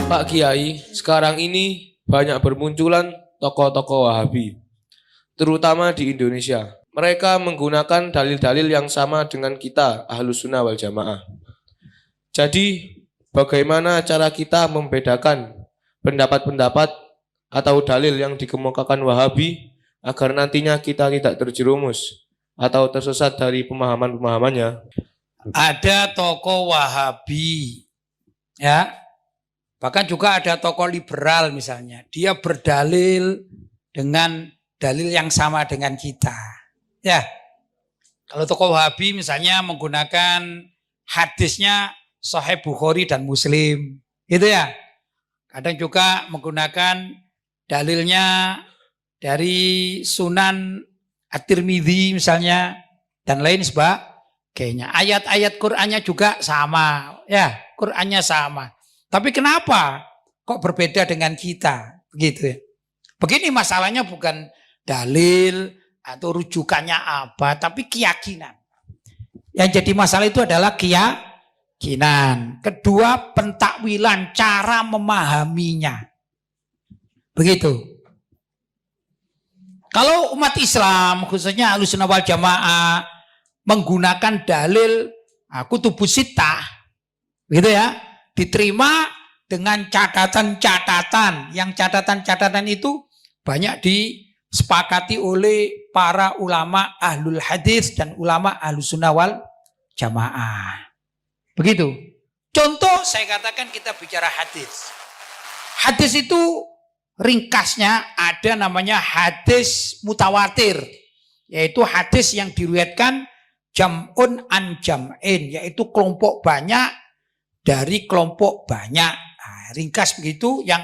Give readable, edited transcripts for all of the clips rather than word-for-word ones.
Pak Kiai, sekarang ini banyak bermunculan tokoh-tokoh Wahabi, terutama di Indonesia. Mereka menggunakan dalil-dalil yang sama dengan kita, Ahlus Sunnah wal Jamaah. Jadi, bagaimana cara kita membedakan pendapat-pendapat atau dalil yang dikemukakan Wahabi agar nantinya kita tidak terjerumus atau tersesat dari pemahaman-pemahamannya? Ada tokoh Wahabi, ya. Bahkan juga ada tokoh liberal misalnya. Dia berdalil dengan dalil yang sama dengan kita. Ya. Kalau tokoh Wahabi misalnya menggunakan hadisnya Sahih Bukhari dan Muslim. Gitu ya. Kadang juga menggunakan dalilnya dari Sunan At-Tirmidzi misalnya dan lain sebagainya. Ayat-ayat Qur'annya juga sama. Ya, Qur'annya sama. Tapi kenapa kok berbeda dengan kita? Begitu ya. Begini masalahnya bukan dalil atau rujukannya apa, tapi keyakinan. Yang jadi masalah itu adalah keyakinan. Kedua, pentakwilan, cara memahaminya. Begitu. Kalau umat Islam, khususnya Ahlus Sunnah wal Jamaah, menggunakan dalil Kutubus Sittah, begitu ya, diterima dengan catatan-catatan, yang catatan-catatan itu banyak disepakati oleh para ulama ahlul hadis dan ulama ahlus sunnah wal jamaah. Begitu. Contoh saya katakan kita bicara hadis. Hadis itu ringkasnya ada namanya hadis mutawatir, yaitu hadis yang diriwayatkan jam'un an jam'in, yaitu kelompok banyak dari kelompok banyak. Nah, ringkas begitu, yang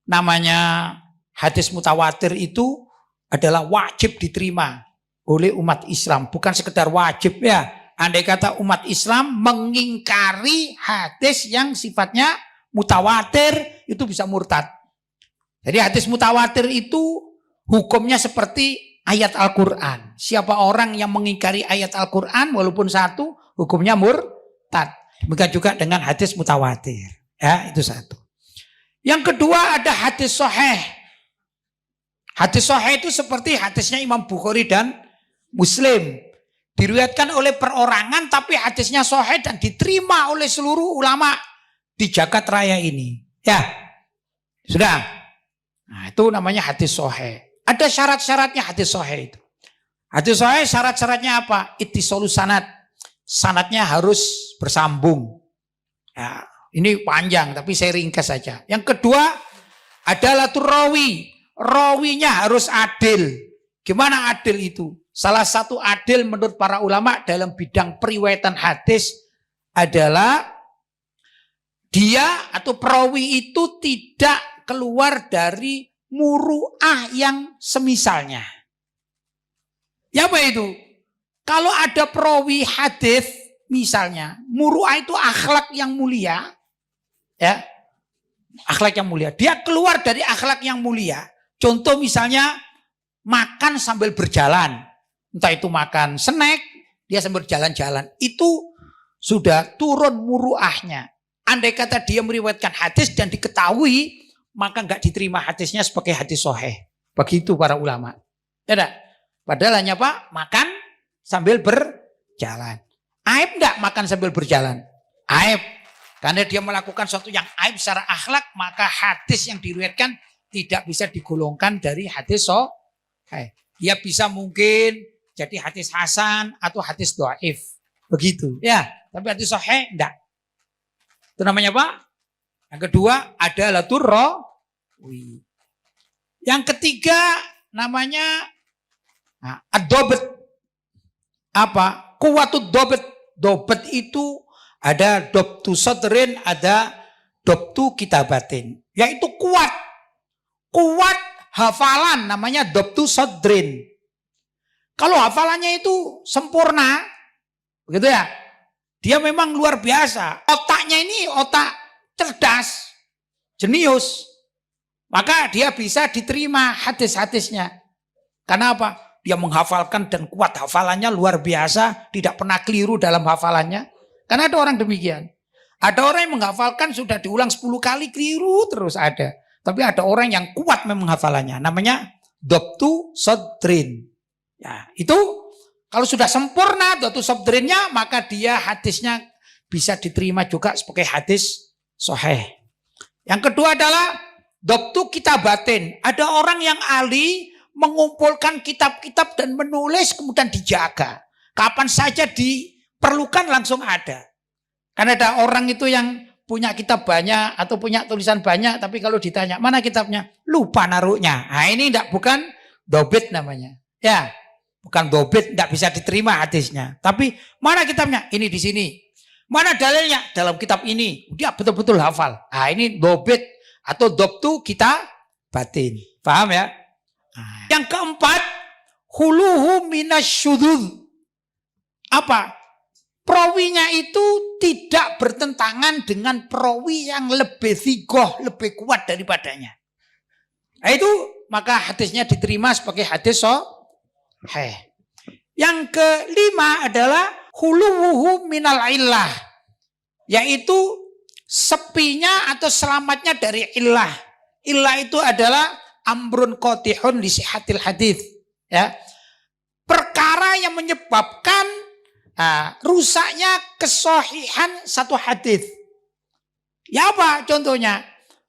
namanya hadis mutawatir itu adalah wajib diterima oleh umat Islam. Bukan sekedar wajib ya. Andai kata umat Islam mengingkari hadis yang sifatnya mutawatir, itu bisa murtad. Jadi hadis mutawatir itu hukumnya seperti ayat Al-Quran. Siapa orang yang mengingkari ayat Al-Quran walaupun satu, hukumnya murtad. Demikian juga dengan hadis mutawatir. Ya, itu satu. Yang kedua ada hadis sahih. Hadis sahih itu seperti hadisnya Imam Bukhari dan Muslim. Diriwayatkan oleh perorangan tapi hadisnya sahih dan diterima oleh seluruh ulama di jagat raya ini. Ya. Sudah. Nah, itu namanya hadis sahih. Ada syarat-syaratnya hadis sahih itu. Hadis sahih syarat-syaratnya apa? Ittisalus sanad. Sanadnya harus bersambung. Ya, ini panjang tapi saya ringkas saja. Yang kedua adalah rawi. Rawinya harus adil. Gimana adil itu? Salah satu adil menurut para ulama dalam bidang periwayatan hadis adalah dia atau perawi itu tidak keluar dari muru'ah yang semisalnya. Ya apa itu? Kalau ada perawi hadis misalnya, muru'ah itu akhlak yang mulia, ya, akhlak yang mulia. Dia keluar dari akhlak yang mulia. Contoh misalnya makan sambil berjalan, entah itu makan snack, dia sambil jalan-jalan, itu sudah turun muru'ahnya. Andai kata dia meriwayatkan hadis dan diketahui, maka nggak diterima hadisnya sebagai hadis sahih. Begitu para ulama. Ya enggak? Padahal hanya apa? Makan sambil berjalan. Aib enggak makan sambil berjalan? Aib. Karena dia melakukan sesuatu yang aib secara akhlak, maka hadis yang diriwayatkan tidak bisa digolongkan dari hadis sahih. Dia bisa mungkin jadi hadis hasan atau hadis dhaif. Begitu. Ya, tapi hadis sahih enggak. Itu namanya apa? Yang kedua ada latur rawi. Yang ketiga namanya ad-dhabt. Apa? Kuwatud dhabt. Dhabt itu ada dhabtu sadrin, ada dhabtu kitabatin. Yaitu kuat. Kuat hafalan namanya dhabtu sadrin. Kalau hafalannya itu sempurna, begitu ya. Dia memang luar biasa. Otaknya ini otak cerdas, jenius. Maka dia bisa diterima hadis-hadisnya. Karena apa? Dia menghafalkan dan kuat hafalannya luar biasa, tidak pernah keliru dalam hafalannya. Karena ada orang demikian. Ada orang yang menghafalkan sudah diulang 10 kali keliru terus ada. Tapi ada orang yang kuat memang hafalannya. Namanya Dhabtu Sadrin. Ya, itu kalau sudah sempurna Dhabtu Sadrinnya, maka dia hadisnya bisa diterima juga sebagai hadis sahih. Yang kedua adalah Dhabtu Kitabatin. Ada orang yang ahli mengumpulkan kitab-kitab dan menulis kemudian dijaga. Kapan saja diperlukan langsung ada. Karena ada orang itu yang punya kitab banyak atau punya tulisan banyak, tapi kalau ditanya mana kitabnya, lupa naruhnya. Nah ini bukan dobit namanya. Ya, bukan dobit, tidak bisa diterima hadisnya. Tapi mana kitabnya? Ini di sini. Mana dalilnya? Dalam kitab ini. Dia betul-betul hafal. Nah ini dobit atau dobtu kita batin. Paham ya? Nah, yang keempat, huluhu minasyudud. Apa? Perawinya itu tidak bertentangan dengan perawi yang lebih thiqah, lebih kuat daripadanya. Nah itu maka hadisnya diterima sebagai hadis sahih. Yang kelima adalah huluwuhu minal illah, yaitu sepinya atau selamatnya dari illah. Illah itu adalah amrun qatihun li sihatil hadis, ya. Perkara yang menyebabkan rusaknya kesahihan satu hadis. Ya apa contohnya?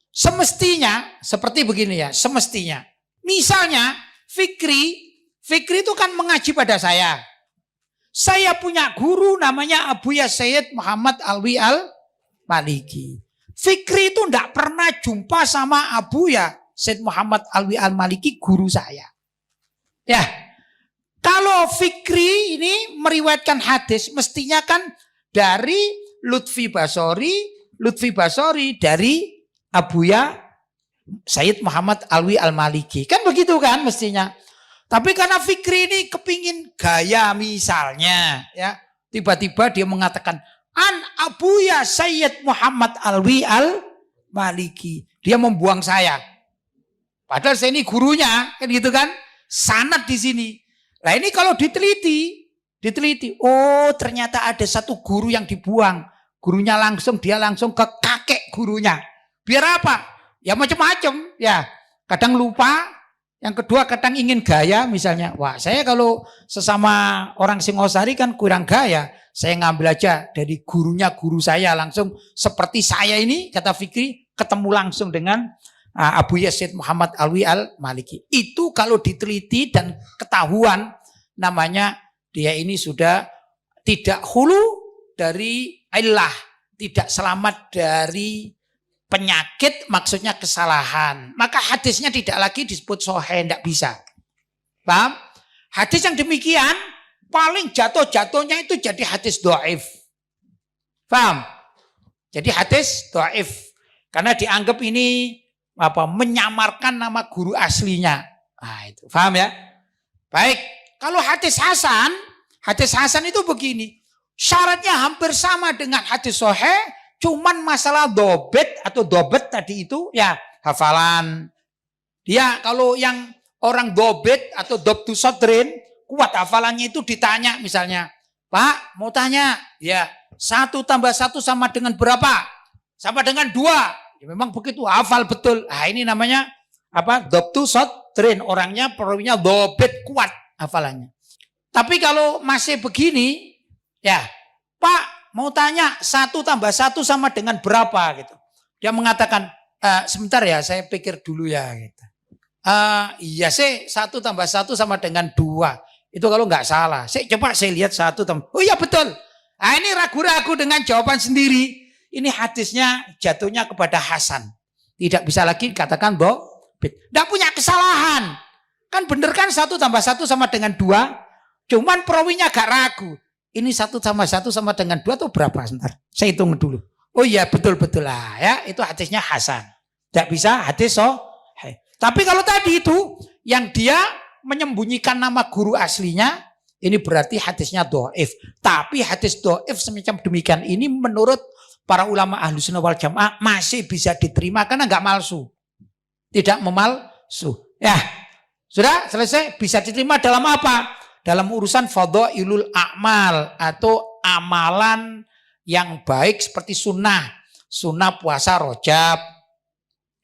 Semestinya seperti begini ya, semestinya. Misalnya Fikri itu kan mengaji pada saya. Saya punya guru namanya Abu Ya Sayyid Muhammad Alwi Al-Maliki. Fikri itu tidak pernah jumpa sama Abu Ya Sayyid Muhammad Alwi Al-Maliki, guru saya. Ya. Kalau Fikri ini meriwayatkan hadis, mestinya kan dari Lutfi Basori dari Abu Ya Sayyid Muhammad Alwi Al-Maliki. Kan begitu kan mestinya. Tapi karena Fikri ini kepingin gaya misalnya, ya tiba-tiba dia mengatakan An Abu Ya Sayyid Muhammad Alwi Al-Maliki. Dia membuang saya. Padahal saya ini gurunya, kan gitu kan? Sanad di sini. Nah ini kalau diteliti, oh ternyata ada satu guru yang dibuang. Gurunya dia langsung ke kakek gurunya. Biar apa? Ya macam-macam. Ya, kadang lupa. Yang kedua kadang ingin gaya misalnya. Wah saya kalau sesama orang Singosari kan kurang gaya. Saya ngambil aja dari gurunya guru saya langsung. Seperti saya ini, kata Fikri, ketemu langsung dengan Abu Yazid Muhammad Alwi Al-Maliki. Itu kalau diteliti dan ketahuan namanya dia ini sudah tidak hulu dari illah, tidak selamat dari penyakit, maksudnya kesalahan. Maka hadisnya tidak lagi disebut sahih, tidak bisa. Paham? Hadis yang demikian paling jatuh-jatuhnya itu jadi hadis dhaif. Paham? Jadi hadis dhaif karena dianggap ini menyamarkan nama guru aslinya. Nah, itu. Paham ya? Baik, kalau hadis hasan itu begini. Syaratnya hampir sama dengan hadis sahih, cuman masalah dobet atau dobet tadi itu ya hafalan. Dia kalau yang orang dobet atau dobtu sadrin kuat hafalannya itu ditanya misalnya, Pak mau tanya, ya 1 + 1 sama dengan berapa? Sama dengan 2. Ya, memang begitu hafal betul. Nah ini namanya dobtu sadrin, orangnya perawinya dobet kuat hafalannya. Tapi kalau masih begini, ya Pak mau tanya 1 + 1 sama dengan berapa gitu. Dia mengatakan sebentar ya saya pikir dulu ya gitu. Iya sih 1 + 1 sama dengan 2. Itu kalau nggak salah. Coba saya lihat 1 tambah. Oh iya betul. Nah ini ragu-ragu dengan jawaban sendiri. Ini hadisnya jatuhnya kepada Hasan. Tidak bisa lagi dikatakan dobit. Tidak punya kesalahan. Kan bener kan 1 + 1 sama dengan 2. Cuman perawinya agak ragu. Ini 1 + 1 sama dengan 2 atau berapa? Sebentar. Saya hitung dulu. Oh iya betul-betul lah ya. Itu hadisnya Hasan. Tidak bisa hadis sahih. Tapi kalau tadi itu yang dia menyembunyikan nama guru aslinya, ini berarti hadisnya dhaif. Tapi hadis dhaif semacam demikian ini menurut para ulama Ahlussunnah wal Jamaah masih bisa diterima karena nggak malsu. Tidak memalsu. Ya, sudah selesai, bisa diterima dalam apa? Dalam urusan fadhailul a'mal atau amalan yang baik seperti sunnah puasa Rajab.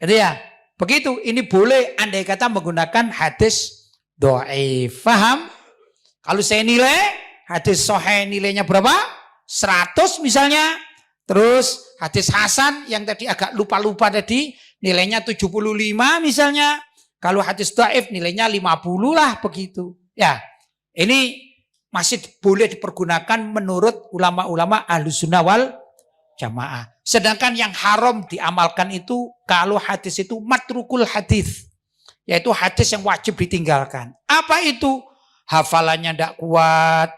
Jadi ya, begitu. Ini boleh andai kata menggunakan hadis dhaif. Paham? Kalau saya nilai hadis sahih nilainya berapa? 100 misalnya. Terus hadis hasan yang tadi agak lupa-lupa tadi nilainya 75 misalnya. Kalau hadis dhaif nilainya 50 lah begitu. Ya, ini masih boleh dipergunakan menurut ulama-ulama Ahlussunnah wal Jamaah. Sedangkan yang haram diamalkan itu kalau hadis itu matrukul hadis, yaitu hadis yang wajib ditinggalkan. Apa itu? Hafalannya tidak kuat,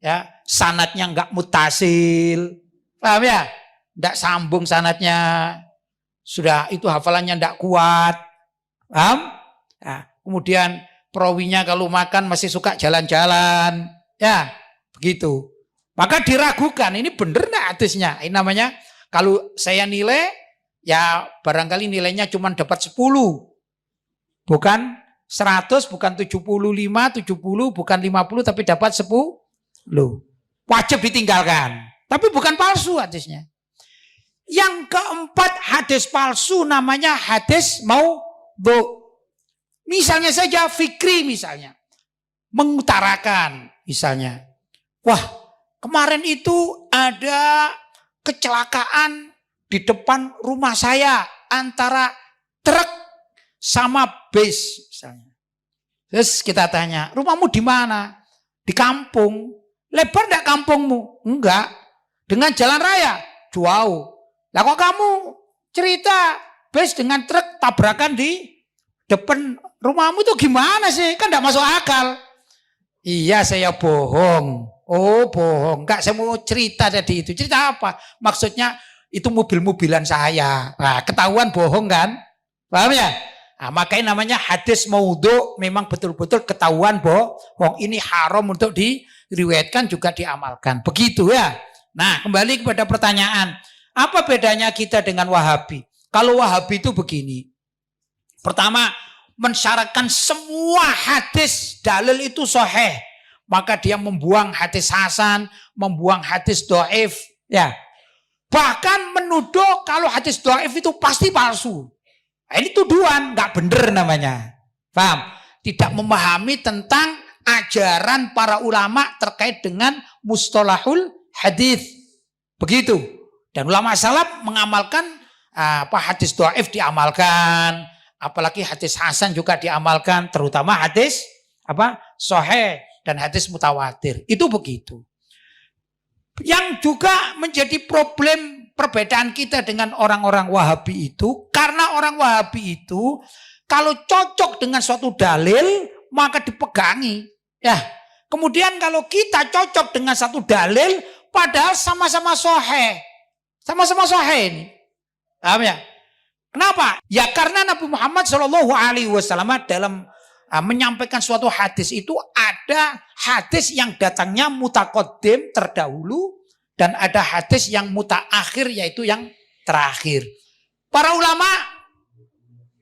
ya, sanadnya enggak mutasil, paham ya? Tidak sambung sanadnya, sudah itu hafalannya tidak kuat, paham? Nah, kemudian perawinya kalau makan masih suka jalan-jalan, ya begitu. Maka diragukan, ini benar enggak hadisnya? Ini namanya, kalau saya nilai, ya barangkali nilainya cuma dapat 10. Bukan 100, bukan 75, 70, bukan 50, tapi dapat 10. Wajib ditinggalkan. Tapi bukan palsu hadisnya. Yang keempat hadis palsu namanya hadis maudhu. Misalnya saja fikri misalnya. Mengutarakan misalnya. Wah, kemarin itu ada kecelakaan di depan rumah saya antara truk sama bis misalnya. Terus kita tanya, rumahmu di mana? Di kampung. Lebar enggak kampungmu? Enggak. Dengan jalan raya? Jauh. Lah kok kamu cerita bis dengan truk tabrakan di depan rumahmu itu gimana sih? Kan enggak masuk akal. Iya, saya bohong. Oh, bohong. Enggak, saya mau cerita tadi itu. Cerita apa? Maksudnya itu mobil-mobilan saya. Nah, ketahuan bohong kan? Paham ya? Nah, makanya namanya hadis maudhu, memang betul-betul ketahuan bohong. Ini haram untuk diriwayatkan juga diamalkan. Begitu ya. Nah, kembali kepada pertanyaan. Apa bedanya kita dengan Wahabi? Kalau Wahabi itu begini. Pertama, mensyaratkan semua hadis dalil itu sahih. Maka dia membuang hadis hasan, membuang hadis dhaif, ya. Bahkan menuduh kalau hadis dhaif itu pasti palsu. Nah, ini tuduhan, nggak bener namanya. Paham? Tidak memahami tentang ajaran para ulama terkait dengan mustalahul hadis. Begitu. Dan ulama salaf mengamalkan hadis dhaif diamalkan, apalagi hadis hasan juga diamalkan, terutama hadis sahih dan hadis mutawatir. Itu begitu. Yang juga menjadi problem perbedaan kita dengan orang-orang Wahabi itu, karena orang Wahabi itu kalau cocok dengan suatu dalil maka dipegangi. Ya. Kemudian kalau kita cocok dengan satu dalil padahal sama-sama sahih. Sama-sama sahih ini. Paham ya? Kenapa? Ya karena Nabi Muhammad SAW dalam menyampaikan suatu hadis itu ada hadis yang datangnya mutaqaddim terdahulu dan ada hadis yang mutaakhir yaitu yang terakhir. Para ulama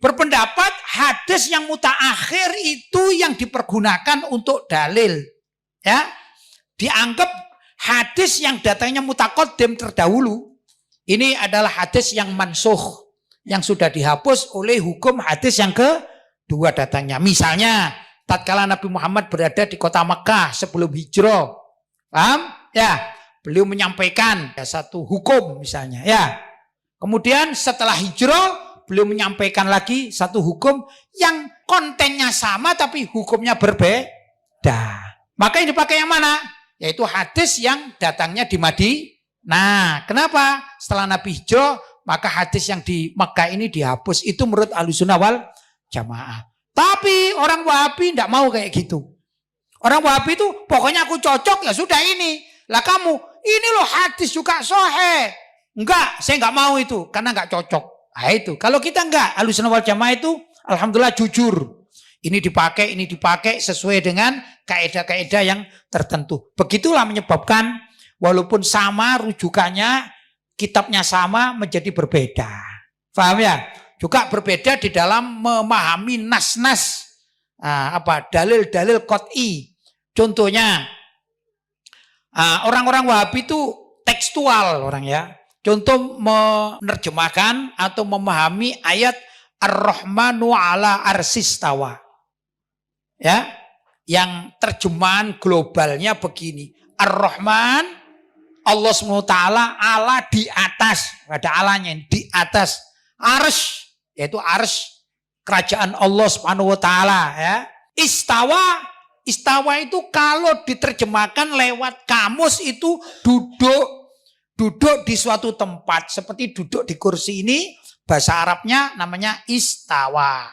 berpendapat hadis yang mutaakhir itu yang dipergunakan untuk dalil. Ya. Dianggap hadis yang datangnya mutaqaddim terdahulu ini adalah hadis yang mansukh yang sudah dihapus oleh hukum hadis yang kedua datangnya. Misalnya, tatkala Nabi Muhammad berada di kota Mekah sebelum hijrah. Paham? Ya, beliau menyampaikan satu hukum misalnya, ya. Kemudian setelah hijrah, beliau menyampaikan lagi satu hukum yang kontennya sama tapi hukumnya berbeda. Maka yang dipakai yang mana? Yaitu hadis yang datangnya di Madinah. Nah, kenapa? Setelah Nabi hijrah, maka hadis yang di Mekah ini dihapus. Itu menurut Ahlussunnah wal Jamaah. Tapi orang Wahabi tidak mau kayak gitu. Orang Wahabi itu pokoknya aku cocok ya sudah ini. Lah kamu, ini loh hadis juga sahih. Enggak, saya enggak mau itu karena enggak cocok. Nah itu. Kalau kita enggak, Ahlussunnah wal Jamaah itu alhamdulillah jujur. Ini dipakai sesuai dengan kaidah-kaidah yang tertentu. Begitulah menyebabkan walaupun sama rujukannya, kitabnya sama menjadi berbeda. Paham ya? Juga berbeda di dalam memahami nas-nas dalil-dalil qat'i. Contohnya orang-orang Wahabi itu tekstual orang ya. Contoh menerjemahkan atau memahami ayat Ar-Rahmanu ala arsistawa. Ya, yang terjemahan globalnya begini. Ar-Rahman, Allah SWT ala di atas. Ada alanya, di atas. Arsy, yaitu arsy kerajaan Allah SWT. Ya. Istawa itu kalau diterjemahkan lewat kamus itu duduk di suatu tempat. Seperti duduk di kursi ini, bahasa Arabnya namanya istawa.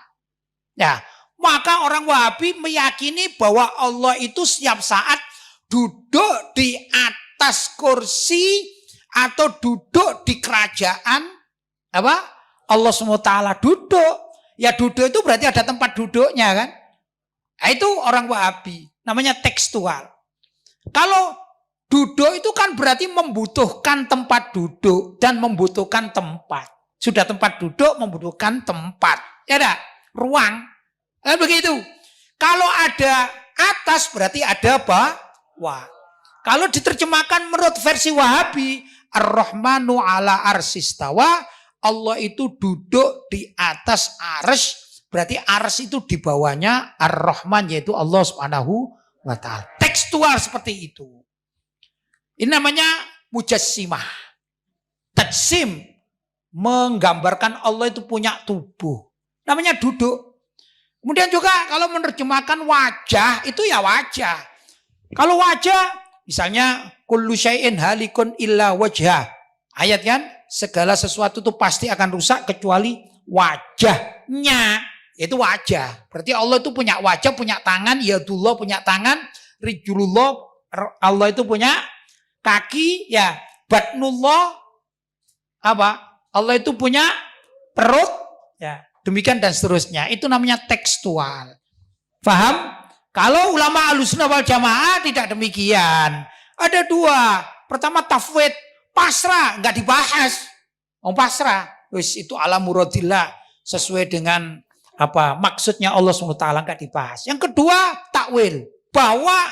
Ya, maka orang Wahabi meyakini bahwa Allah itu setiap saat duduk di atas kursi atau duduk di kerajaan apa? Allah SWT duduk. Ya duduk itu berarti ada tempat duduknya kan? Nah, itu orang Wahabi, namanya tekstual. Kalau duduk itu kan berarti membutuhkan tempat duduk dan membutuhkan tempat. Sudah tempat duduk membutuhkan tempat. Ya enggak? Ruang. Nah, begitu. Kalau ada atas berarti ada bawah. Kalau diterjemahkan menurut versi Wahabi, Ar-Rahmanu ala arsistawa, Allah itu duduk di atas arsy. Berarti arsy itu di bawahnya Ar-Rahman, yaitu Allah Subhanahu wa ta'ala. Tekstual seperti itu. Ini namanya mujassimah. Tajsim, menggambarkan Allah itu punya tubuh. Namanya duduk. Kemudian juga kalau menerjemahkan wajah, itu ya wajah. Kalau wajah, misalnya kullu syai'in halikun illa wajhah. Ayat kan, segala sesuatu itu pasti akan rusak kecuali wajahnya. Itu wajah. Berarti Allah itu punya wajah, punya tangan, yadullah punya tangan, rijulullah, Allah itu punya kaki, ya, batnullah apa? Allah itu punya perut, ya. Demikian dan seterusnya. Itu namanya tekstual. Faham? Kalau ulama Ahlussunnah wal Jamaah tidak demikian. Ada dua. Pertama tafwid, pasrah, enggak dibahas. Pasrah, wis itu ala muradillah, sesuai dengan apa maksudnya Allah SWT enggak dibahas. Yang kedua takwil, bahwa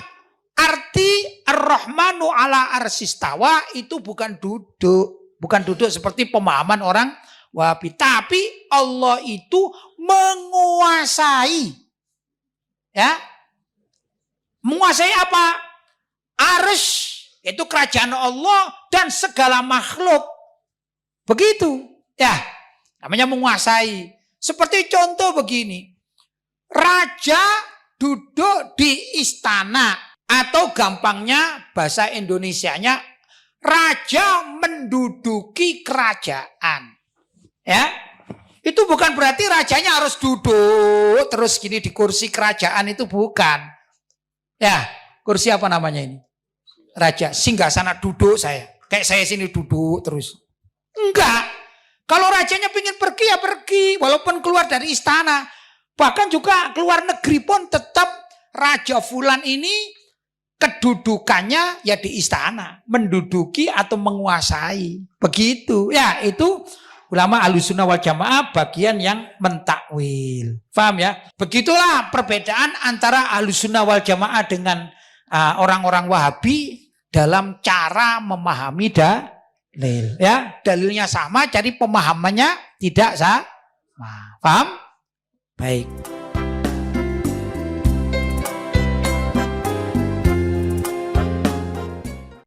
arti Ar-Rahmanu ala arsistawa itu bukan duduk seperti pemahaman orang Wahabi, tapi Allah itu menguasai. Ya. Menguasai apa? Arsy, itu kerajaan Allah dan segala makhluk. Begitu. Ya, namanya menguasai. Seperti contoh begini. Raja duduk di istana, atau gampangnya bahasa Indonesianya, raja menduduki kerajaan. Ya, itu bukan berarti rajanya harus duduk terus gini di kursi kerajaan, itu bukan. Ya, kursi apa namanya ini? Raja, singgasana duduk saya. Kayak saya sini duduk terus. Enggak. Kalau rajanya pengen pergi ya pergi, walaupun keluar dari istana. Bahkan juga keluar negeri pun tetap Raja Fulan ini kedudukannya ya di istana, menduduki atau menguasai. Begitu. Ya, itu ulama Ahlussunnah wal Jamaah bagian yang mentakwil. Paham ya? Begitulah perbedaan antara Ahlussunnah wal Jamaah dengan orang-orang Wahabi dalam cara memahami dalil. Ya, dalilnya sama, jadi pemahamannya tidak sama. Paham? Baik.